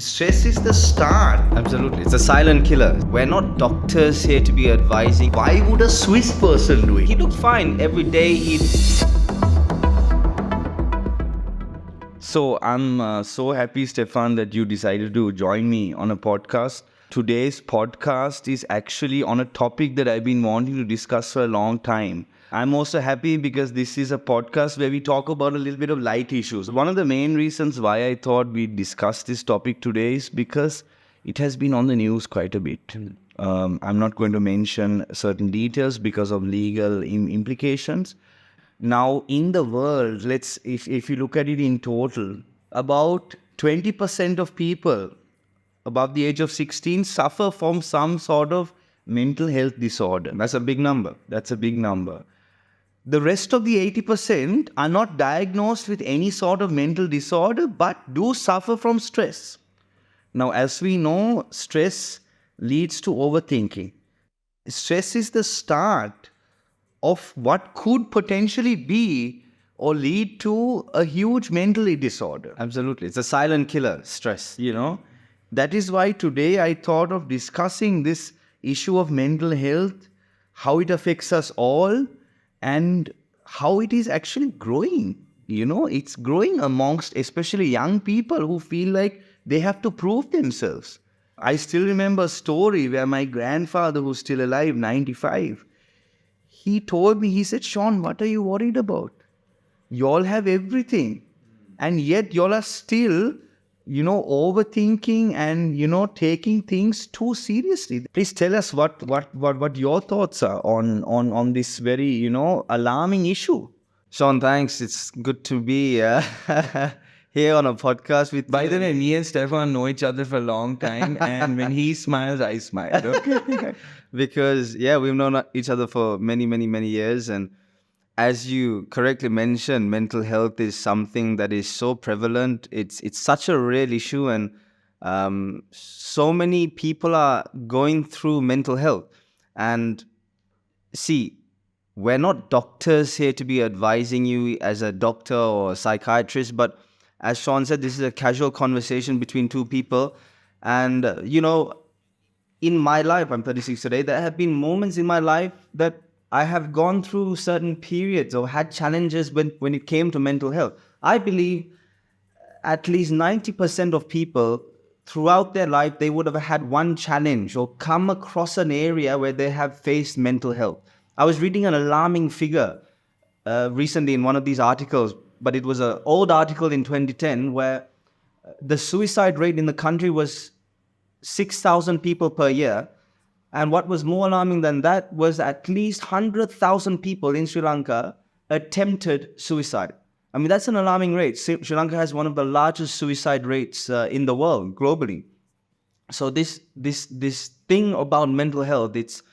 Stress is the start. Absolutely. It's a silent killer. We're not doctors here to be advising. Why would a Swiss person do it? He looked fine every day. So I'm so happy, Stefan, that you decided to join me on a podcast. Today's podcast is actually on a topic that I've been wanting to discuss for a long time. I'm also happy because this is a podcast where we talk about a little bit of light issues. One of the main reasons why I thought we'd discuss this topic today is because it has been on the news quite a bit. I'm not going to mention certain details because of legal implications. Now, in the world, if you look at it in total, about 20% of people above the age of 16 suffer from some sort of mental health disorder. That's a big number. The rest of the 80% are not diagnosed with any sort of mental disorder, but do suffer from stress. Now, as we know, stress leads to overthinking. Stress is the start of what could potentially be or lead to a huge mental disorder. Absolutely. It's a silent killer, stress. That is why today I thought of discussing this issue of mental health, how it affects us all, and how it is actually growing. It's growing amongst especially young people who feel like they have to prove themselves. I still remember a story where my grandfather, who's still alive, 95, he told me, he said, "Sean, what are you worried about? You all have everything. And yet you all are still, overthinking and, taking things too seriously." Please tell us what your thoughts are on this very, alarming issue. Sean, thanks. It's good to be here on a podcast with. By the way, me and Stefan know each other for a long time, and when he smiles, I smile. Okay? Because, we've known each other for many, many, many years. And as you correctly mentioned, mental health is something that is so prevalent. It's such a real issue. And so many people are going through mental health. And see, we're not doctors here to be advising you as a doctor or a psychiatrist. But as Sean said, this is a casual conversation between two people. And, in my life, I'm 36 today, there have been moments in my life that I have gone through certain periods or had challenges when it came to mental health. I believe at least 90% of people throughout their life, they would have had one challenge or come across an area where they have faced mental health. I was reading an alarming figure recently in one of these articles, but it was an old article in 2010 where the suicide rate in the country was 6,000 people per year. And what was more alarming than that was at least 100,000 people in Sri Lanka attempted suicide. I mean, that's an alarming rate. Sri Lanka has one of the largest suicide rates in the world, globally. So this thing about mental health, it's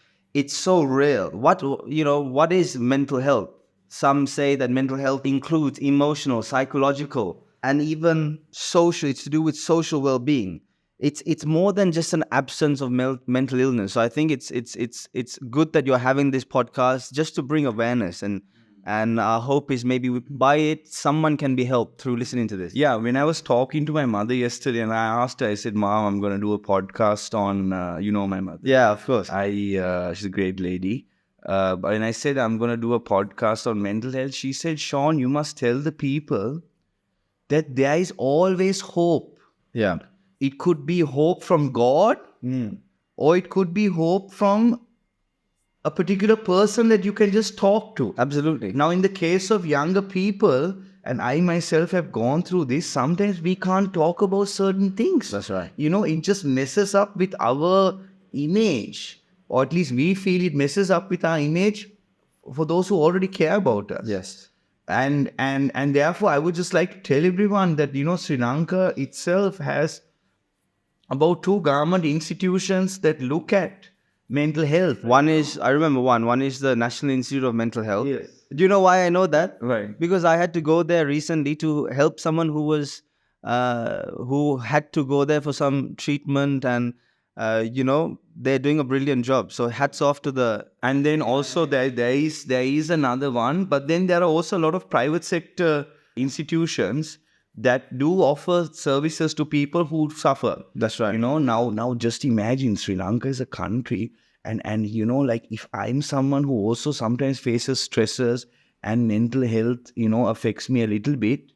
so real. What is mental health? Some say that mental health includes emotional, psychological, and even social. It's to do with social well-being. It's more than just an absence of mental illness. So I think it's good that you're having this podcast just to bring awareness, and our hope is maybe by it someone can be helped through listening to this. Yeah, when I was talking to my mother yesterday, and I asked her, I said, "Mom, I'm going to do a podcast on, my mother." Yeah, of course. She's a great lady. But when I said I'm going to do a podcast on mental health, she said, "Sean, you must tell the people That there is always hope. Yeah. It could be hope from God, or it could be hope from a particular person that you can just talk to." Absolutely. Now, in the case of younger people, and I myself have gone through this, sometimes we can't talk about certain things. That's right. It just messes up with our image, or at least we feel it messes up with our image for those who already care about us. Yes. And therefore, I would just like to tell everyone that, Sri Lanka itself has about 2 government institutions that look at mental health. I remember one is the National Institute of Mental Health. Yes. Do you know why I know that? Right. Because I had to go there recently to help someone who had to go there for some treatment, and they're doing a brilliant job. So hats off to the. And then also there is another one, but then there are also a lot of private sector institutions that do offer services to people who suffer. That's right. Now just imagine Sri Lanka is a country, and like if I'm someone who also sometimes faces stresses and mental health, affects me a little bit.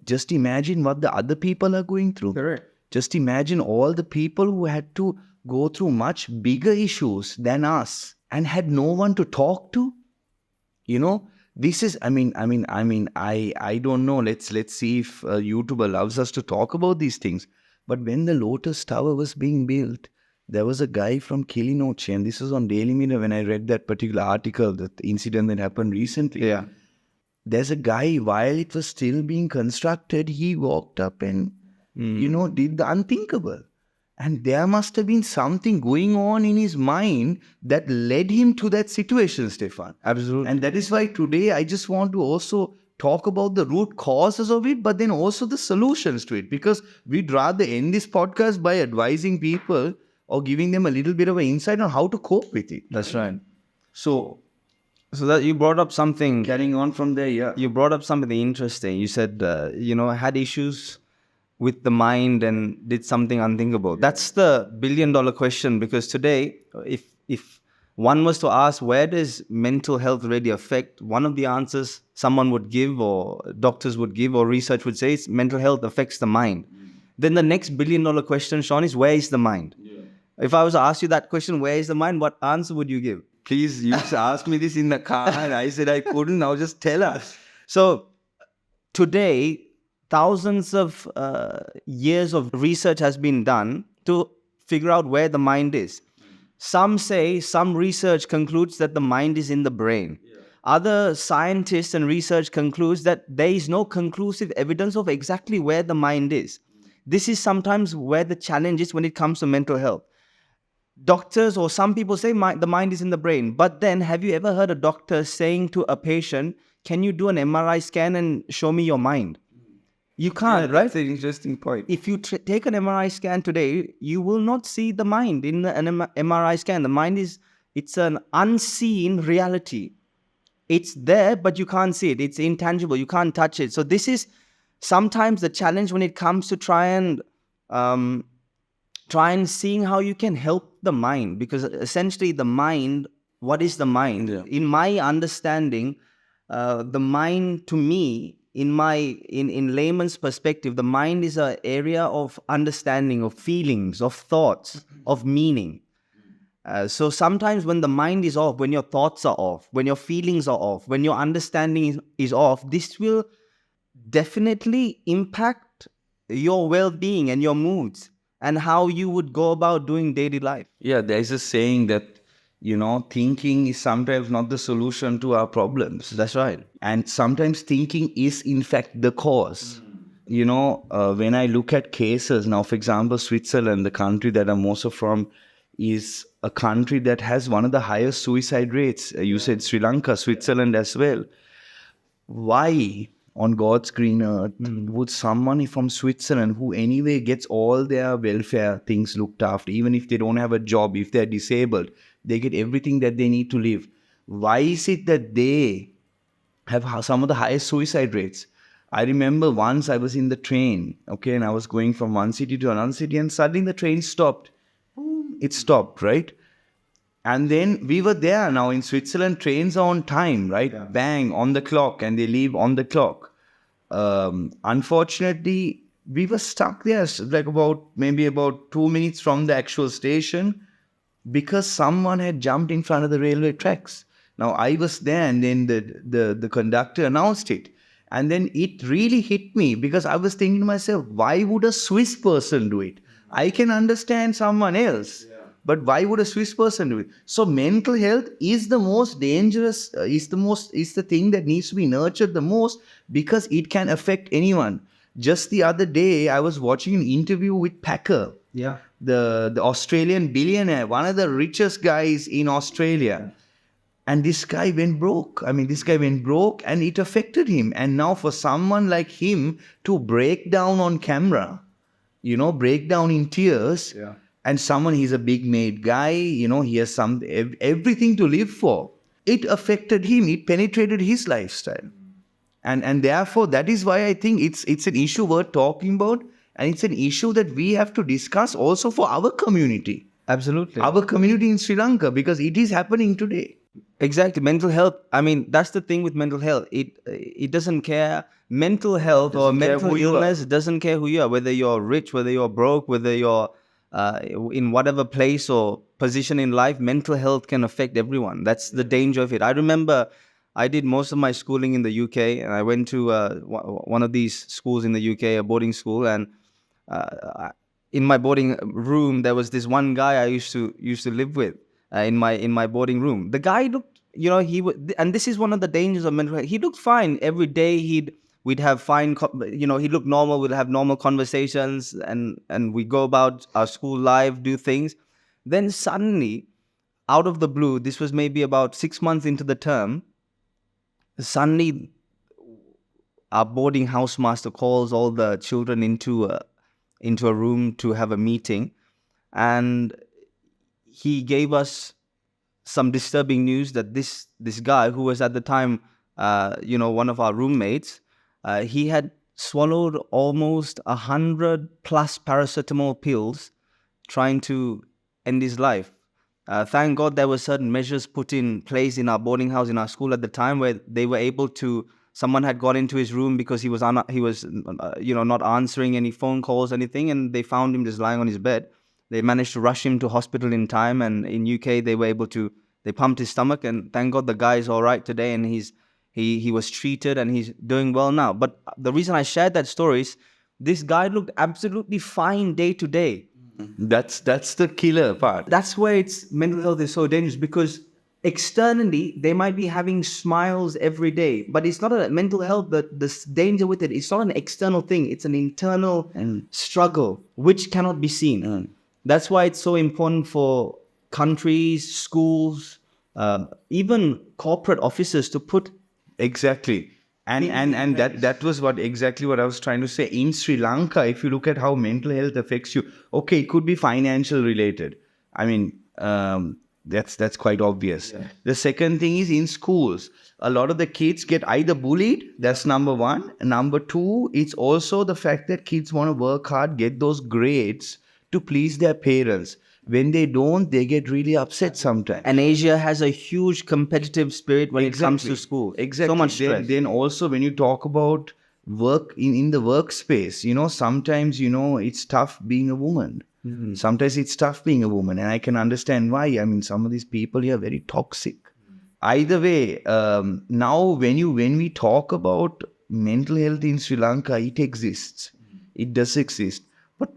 Just imagine what the other people are going through. Correct. Just imagine all the people who had to go through much bigger issues than us and had no one to talk to. This is, I don't know. Let's see if YouTuber loves us to talk about these things. But when the Lotus Tower was being built, there was a guy from Kilinoche, and this was on Daily Mirror when I read that particular article, that incident that happened recently. Yeah. There's a guy, while it was still being constructed, he walked up and, did the unthinkable. And there must have been something going on in his mind that led him to that situation, Stefan. Absolutely. And that is why today I just want to also talk about the root causes of it, but then also the solutions to it. Because we'd rather end this podcast by advising people or giving them a little bit of an insight on how to cope with it. That's right. So that you brought up something. carrying on from there, yeah. You brought up something interesting. You said, I had issues with the mind and did something unthinkable. That's the billion-dollar question, because today, if one was to ask, where does mental health really affect? One of the answers someone would give, or doctors would give, or research would say, is mental health affects the mind. Then the next billion-dollar question, Sean, is where is the mind? If I was to ask you that question, where is the mind, what answer would you give? Please, you asked me this in the car and I said I couldn't. Now just tell us. So today, thousands of years of research has been done to figure out where the mind is. Some research concludes that the mind is in the brain. Other scientists and research concludes that there is no conclusive evidence of exactly where the mind is. This is sometimes where the challenge is when it comes to mental health. Doctors or some people say the mind is in the brain. But then, have you ever heard a doctor saying to a patient, can you do an MRI scan and show me your mind? You can't, right? That's an interesting point. If you take an MRI scan today, you will not see the mind in an MRI scan. The mind it's an unseen reality. It's there, but you can't see it. It's intangible. You can't touch it. So this is sometimes the challenge when it comes to try and seeing how you can help the mind, because essentially the mind, what is the mind? Yeah. In my understanding, the mind to me, in layman's perspective, the mind is an area of understanding, of feelings, of thoughts, of meaning. So sometimes when the mind is off, when your thoughts are off, when your feelings are off, when your understanding is off, this will definitely impact your well-being and your moods and how you would go about doing daily life. Yeah, there's a saying that, thinking is sometimes not the solution to our problems. That's right. And sometimes thinking is, in fact, the cause. When I look at cases now, for example, Switzerland, the country that I'm also from, is a country that has one of the highest suicide rates. You said Sri Lanka, Switzerland as well. Why, on God's green earth, would someone from Switzerland, who anyway gets all their welfare things looked after, even if they don't have a job, if they're disabled, they get everything that they need to live. Why is it that they have some of the highest suicide rates? I remember once I was in the train, and I was going from one city to another city, and suddenly the train stopped. Boom, it stopped, right? And then we were there. Now in Switzerland, trains are on time, right? Yeah. Bang, on the clock, and they leave on the clock. Unfortunately, we were stuck there like maybe about 2 minutes from the actual station, because someone had jumped in front of the railway tracks. Now I was there, and then the conductor announced it. And then it really hit me, because I was thinking to myself, why would a Swiss person do it? I can understand someone else. Yeah. But why would a Swiss person do it? So mental health is the most dangerous, is the thing that needs to be nurtured the most, because it can affect anyone. Just the other day, I was watching an interview with Packer, the Australian billionaire, one of the richest guys in Australia. And this guy went broke. And it affected him. And now for someone like him to break down on camera, break down in tears, and he's a big made guy, he has everything to live for. It affected him. It penetrated his lifestyle. And therefore, that is why I think it's an issue worth talking about, and it's an issue that we have to discuss also for our community. Absolutely. Our community in Sri Lanka, because it is happening today. Exactly. Mental health. I mean, that's the thing with mental health. It doesn't care. Mental health or Doesn't care mental who you are. illness doesn't care who you are. Whether you're rich, whether you're broke, whether you're in whatever place or position in life, mental health can affect everyone. That's the danger of it. I remember I did most of my schooling in the UK, and I went to one of these schools in the UK, a boarding school, and in my boarding room there was this one guy I used to live with in my boarding room. The guy looked, he would, and this is one of the dangers of mental health. He looked fine every day. We'd have fine, he looked normal. We'd have normal conversations, and we go about our school life, do things. Then suddenly, out of the blue, this was maybe about 6 months into the term. Suddenly, our boarding housemaster calls all the children into a room to have a meeting, and he gave us some disturbing news that this guy, who was at the time one of our roommates, he had swallowed almost 100 plus paracetamol pills trying to end his life. Thank God there were certain measures put in place in our boarding house, in our school at the time, where they were able to. Someone had got into his room because he was not answering any phone calls, anything, and they found him just lying on his bed. They managed to rush him to hospital in time, and in UK they were able to. They pumped his stomach, and thank God the guy is all right today, and he was treated and he's doing well now. But the reason I shared that story is this guy looked absolutely fine day to day. That's the killer part. That's where mental health is so dangerous, because externally they might be having smiles every day, but it's not a mental health. The danger with it's not an external thing. It's an internal struggle which cannot be seen. That's why it's so important for countries, schools, even corporate offices to put. Exactly. And that was exactly what I was trying to say. In Sri Lanka, if you look at how mental health affects you, okay, it could be financial related. I mean, that's quite obvious. Yeah. The second thing is in schools. A lot of the kids get either bullied, that's number one. And number two, it's also the fact that kids want to work hard, get those grades to please their parents. When they don't, they get really upset sometimes. And Asia has a huge competitive spirit when it comes to school. Exactly. So much stress. Then also when you talk about work in the workspace, sometimes, it's tough being a woman. Mm-hmm. Sometimes it's tough being a woman. And I can understand why. I mean, some of these people here are very toxic. Either way, now when we talk about mental health in Sri Lanka, it exists. It does exist.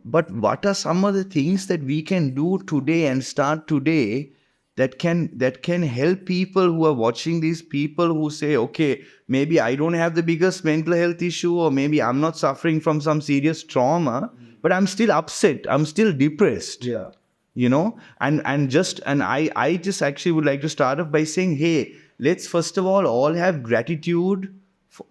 But what are some of the things that we can do today and start today that can help people who are watching these, people who say, okay, maybe I don't have the biggest mental health issue, or maybe I'm not suffering from some serious trauma, but I'm still upset, I'm still depressed. Yeah. And I just actually would like to start off by saying, hey, let's first of all have gratitude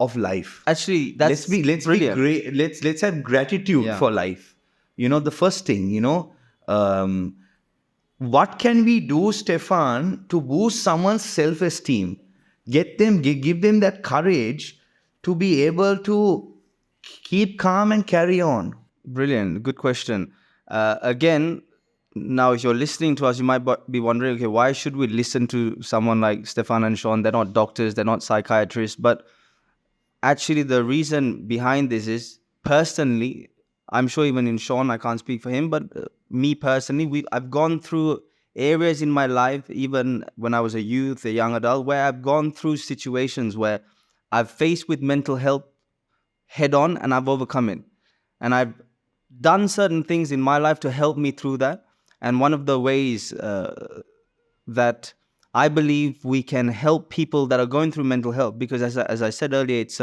of life. Actually, let's be great. Let's have gratitude for life. The first thing, what can we do, Stefan, to boost someone's self-esteem? Give them that courage to be able to keep calm and carry on. Brilliant. Good question. Again, now if you're listening to us, you might be wondering, okay, why should we listen to someone like Stefan and Sean? They're not doctors, they're not psychiatrists. But actually, the reason behind this is, personally, I'm sure even in Sean, I can't speak for him, but me personally, I've gone through areas in my life, even when I was a youth, a young adult, where I've gone through situations where I've faced with mental health head on and I've overcome it. And I've done certain things in my life to help me through that. And one of the ways that I believe we can help people that are going through mental health, because as I said earlier, it's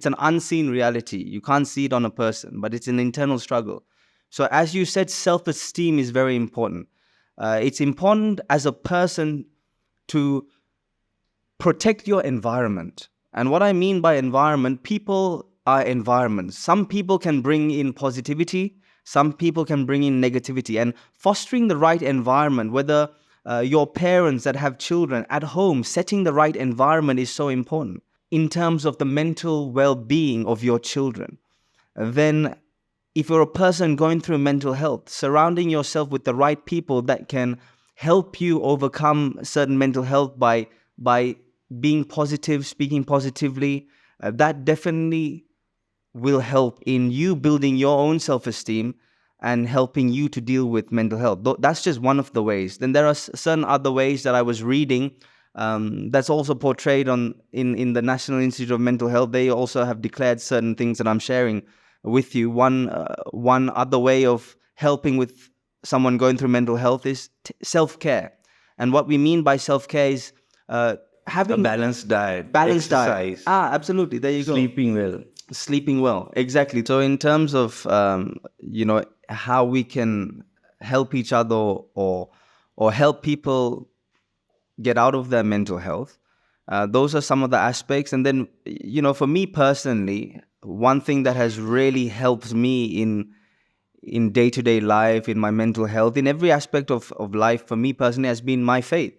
an unseen reality. You can't see it on a person, but it's an internal struggle. So as you said, self-esteem is very important. It's important as a person to protect your environment. And what I mean by environment, people are environments. Some people can bring in positivity, some people can bring in negativity. And fostering the right environment, whether your parents that have children at home, setting the right environment is so important. in terms of the mental well-being of your children, then if you're a person going through mental health, surrounding yourself with the right people that can help you overcome certain mental health by being positive, speaking positively, that definitely will help in you building your own self-esteem and helping you to deal with mental health. That's just one of the ways. Then there are certain other ways that I was reading that's also portrayed in the National Institute of Mental Health. They also have declared certain things that I'm sharing with you. One other way of helping with someone going through mental health is self-care. And what we mean by self-care is having A balanced diet, balanced exercise, diet. Absolutely. There you go. sleeping well. Sleeping well, exactly. So in terms of how we can help each other or help people get out of their mental health, those are some of the aspects. And then for me personally, one thing that has really helped me in day-to-day life, in my mental health, in every aspect of life, for me personally, has been my faith.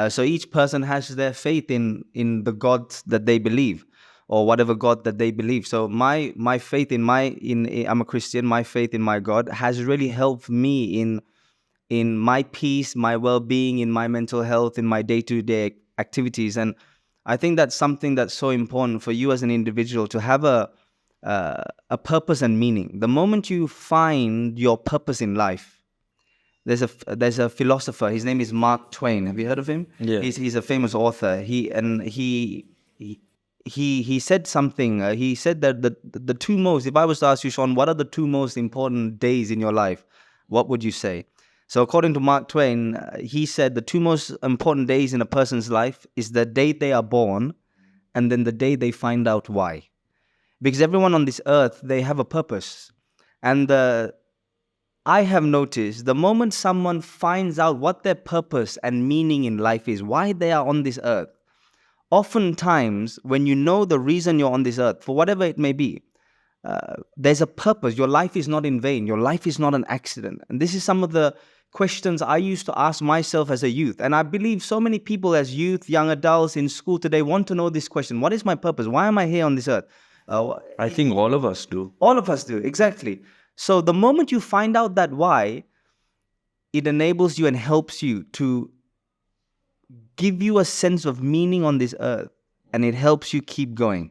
So each person has their faith in the God that they believe, or whatever God that they believe. So my faith in I'm a Christian. My faith in my God has really helped me in my peace, my well-being, in my mental health, in my day-to-day activities. And I think that's something that's so important for you as an individual, to have a purpose and meaning. The moment you find your purpose in life, there's a philosopher. His name is Mark Twain. Have you heard of him? Yeah. He's a famous author. He said something. He said that the two most. If I was to ask you, Sean, what are the two most important days in your life? What would you say? So according to Mark Twain, he said the two most important days in a person's life is the day they are born, and then the day they find out why. Because everyone on this earth, they have a purpose, and I have noticed the moment someone finds out what their purpose and meaning in life is, why they are on this earth, oftentimes when you know the reason you're on this earth, for whatever it may be, there's a purpose. Your life is not in vain. Your life is not an accident. And this is some of the questions I used to ask myself as a youth. And I believe so many people as youth, young adults in school today want to know this question. What is my purpose? Why am I here on this earth? I think all of us do. All of us do, exactly. So the moment you find out that why, it enables you and helps you to give you a sense of meaning on this earth, and it helps you keep going.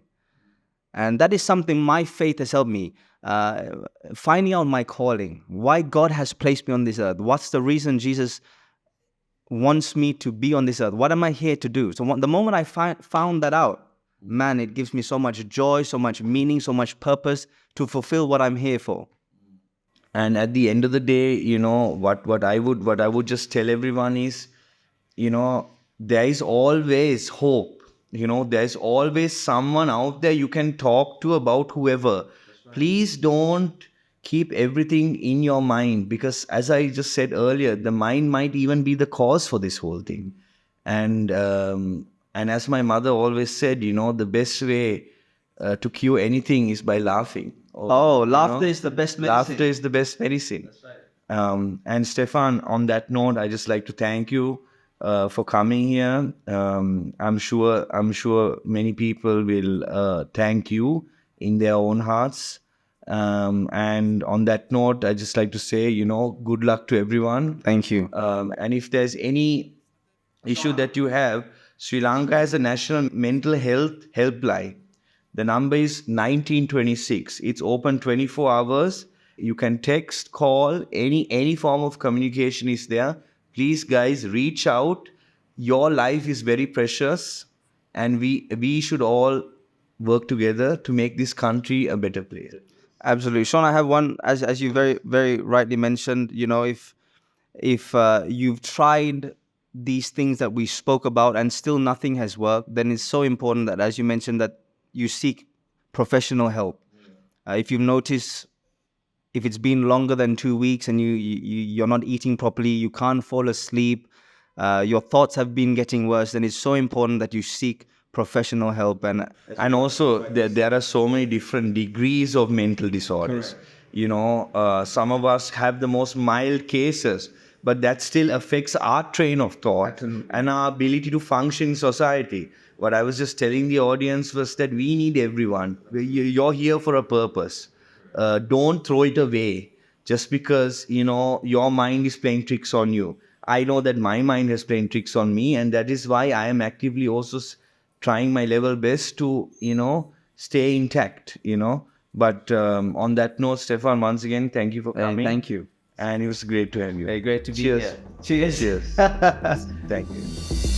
And that is something my faith has helped me. Finding out my calling, why God has placed me on this earth. What's the reason Jesus wants me to be on this earth? What am I here to do? So the moment I found that out, man, it gives me so much joy, so much meaning, so much purpose to fulfill what I'm here for. And at the end of the day, what I would just tell everyone is, there is always hope. There's always someone out there you can talk to about whoever. Please don't keep everything in your mind, because as I just said earlier, the mind might even be the cause for this whole thing. And as my mother always said, the best way to cure anything is by laughing. Laughter is the best medicine. Laughter is the best medicine. That's right. And Stefan, on that note, I just like to thank you for coming here. I'm sure many people will thank you in their own hearts. And on that note, I just like to say, good luck to everyone. Thank you. And if there's any issue that you have, Sri Lanka has a national mental health helpline. The number is 1926. It's open 24 hours. You can text, call, any form of communication is there. Please, guys, reach out. Your life is very precious, and we should all work together to make this country a better place. Absolutely. Sean, I have one, as you very, very rightly mentioned, if you've tried these things that we spoke about and still nothing has worked, then it's so important that, as you mentioned, that you seek professional help. If you've noticed, if it's been longer than 2 weeks and you're not eating properly, you can't fall asleep, your thoughts have been getting worse, then it's so important that you seek professional help. And also, there are so many different degrees of mental disorders. Correct. Some of us have the most mild cases, but that still affects our train of thought and our ability to function in society. What I was just telling the audience was that we need everyone. You're here for a purpose. Don't throw it away just because, your mind is playing tricks on you. I know that my mind has playing tricks on me, and that is why I am actively also trying my level best to, stay intact, But on that note, Stefan, once again, thank you for coming. Thank you. And it was great to have you. Very great to be Cheers. here. Cheers. Cheers. Thank you.